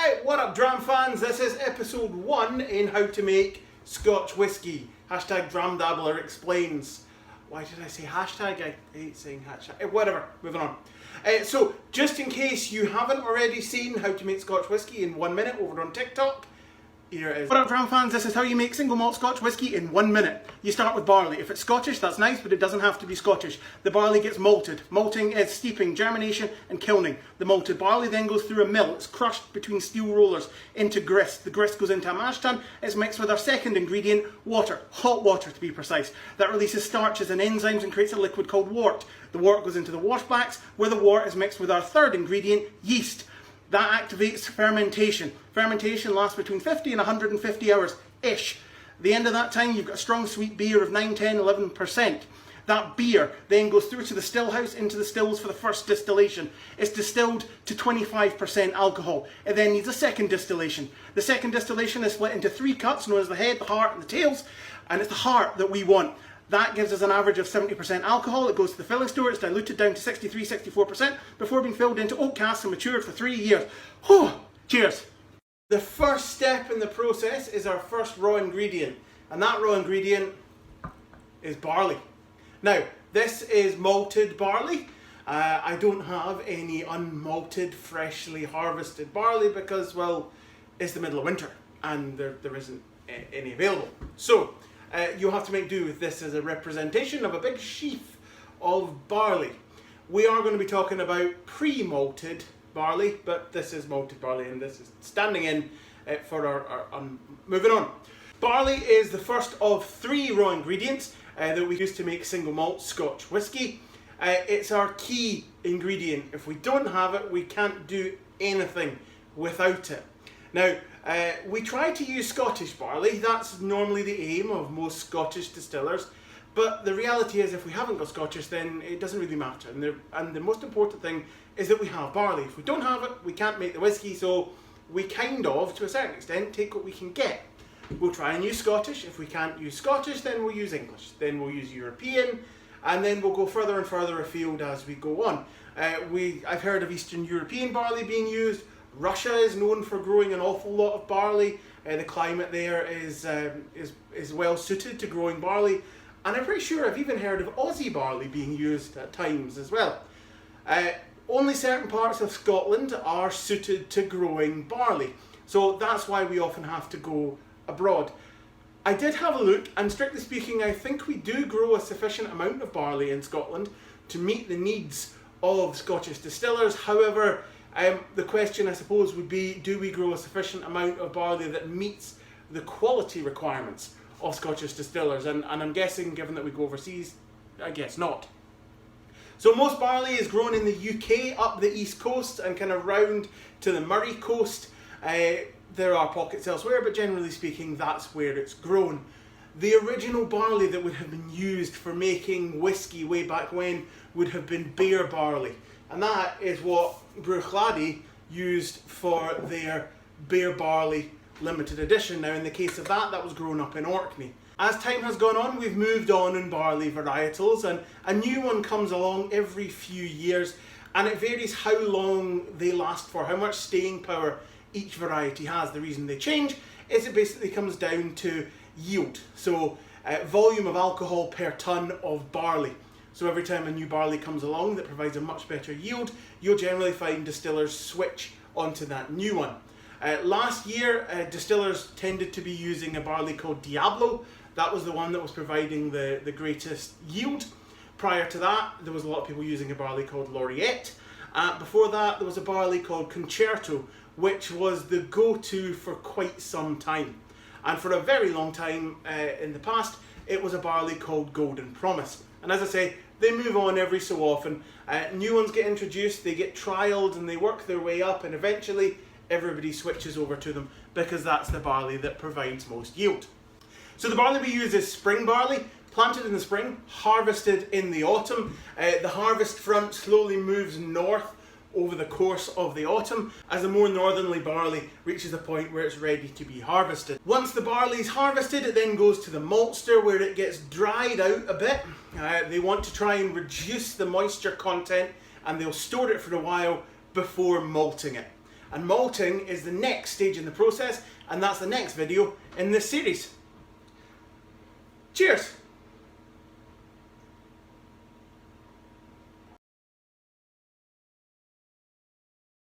Hey, what up Dram fans? This is episode 1 in how to make Scotch Whisky. Hashtag Dram Dabbler explains. Why did I say hashtag? I hate saying hashtag. Whatever, moving on. So, just in case you haven't already seen how to make Scotch Whisky in 1 minute over on TikTok, here it is. What up Dram fans, this is how you make single malt Scotch Whisky in 1 minute. You start with barley. If it's Scottish, that's nice, but it doesn't have to be Scottish. The barley gets malted. Malting is steeping, germination and kilning. The malted barley then goes through a mill. It's crushed between steel rollers into grist. The grist goes into a mash tun. It's mixed with our second ingredient, water. Hot water to be precise. That releases starches and enzymes and creates a liquid called wort. The wort goes into the washbacks, where the wort is mixed with our third ingredient, yeast. That activates fermentation. Fermentation lasts between 50 and 150 hours-ish. At the end of that time, you've got a strong sweet beer of 9, 10, 11%. That beer then goes through to the still house, into the stills for the first distillation. It's distilled to 25% alcohol. It then needs a second distillation. The second distillation is split into 3 cuts, known as the head, the heart and the tails, and it's the heart that we want. That gives us an average of 70% alcohol. It goes to the filling store, it's diluted down to 63, 64% before being filled into oak casks and matured for 3 years. Whew! Cheers! The first step in the process is our first raw ingredient, and that raw ingredient is barley. Now, this is malted barley. I don't have any unmalted, freshly harvested barley because, well, it's the middle of winter and there isn't any available. So, you'll have to make do with this as a representation of a big sheaf of barley. We are going to be talking about pre-malted barley, but this is malted barley and this is standing in for our moving on. Barley is the first of 3 raw ingredients that we use to make single malt Scotch whisky. It's our key ingredient. If we don't have it, we can't do anything without it. Now, we try to use Scottish barley. That's normally the aim of most Scottish distillers. But the reality is, if we haven't got Scottish, then it doesn't really matter. And the most important thing is that we have barley. If we don't have it, we can't make the whisky. So we kind of, to a certain extent, take what we can get. We'll try and use Scottish. If we can't use Scottish, then we'll use English. Then we'll use European. And then we'll go further and further afield as we go on. I've heard of Eastern European barley being used. Russia is known for growing an awful lot of barley. The climate there is well suited to growing barley. And I'm pretty sure I've even heard of Aussie barley being used at times as well. Only certain parts of Scotland are suited to growing barley. So that's why we often have to go abroad. I did have a look, and strictly speaking, I think we do grow a sufficient amount of barley in Scotland to meet the needs of Scottish distillers. However, the question I suppose would be, do we grow a sufficient amount of barley that meets the quality requirements of Scottish distillers? And I'm guessing, given that we go overseas, I guess not. So most barley is grown in the UK, up the east coast and kind of round to the Murray coast. There are pockets elsewhere, but generally speaking, that's where it's grown. The original barley that would have been used for making whisky way back when would have been beer barley. And that is what Bruichladdich used for their beer barley limited edition. Now in the case of that was grown up in Orkney. As time has gone on, we've moved on in barley varietals, and a new one comes along every few years, and it varies how long they last for, how much staying power each variety has. The reason they change is it basically comes down to yield. So volume of alcohol per ton of barley. So every time a new barley comes along that provides a much better yield, you'll generally find distillers switch onto that new one. Last year, distillers tended to be using a barley called Dabbler. That was the one that was providing the greatest yield. Prior to that, there was a lot of people using a barley called Laureate. Before that, there was a barley called Concerto, which was the go-to for quite some time. And for a very long time in the past, it was a barley called Golden Promise. And as I say, they move on every so often. New ones get introduced, they get trialled and they work their way up, and eventually everybody switches over to them because that's the barley that provides most yield. So the barley we use is spring barley, planted in the spring, harvested in the autumn. The harvest front slowly moves north over the course of the autumn as the more northerly barley reaches a point where it's ready to be harvested. Once the barley is harvested, it then goes to the maltster where it gets dried out a bit. They want to try and reduce the moisture content, and they'll store it for a while before malting it. And malting is the next stage in the process, and that's the next video in this series. Cheers!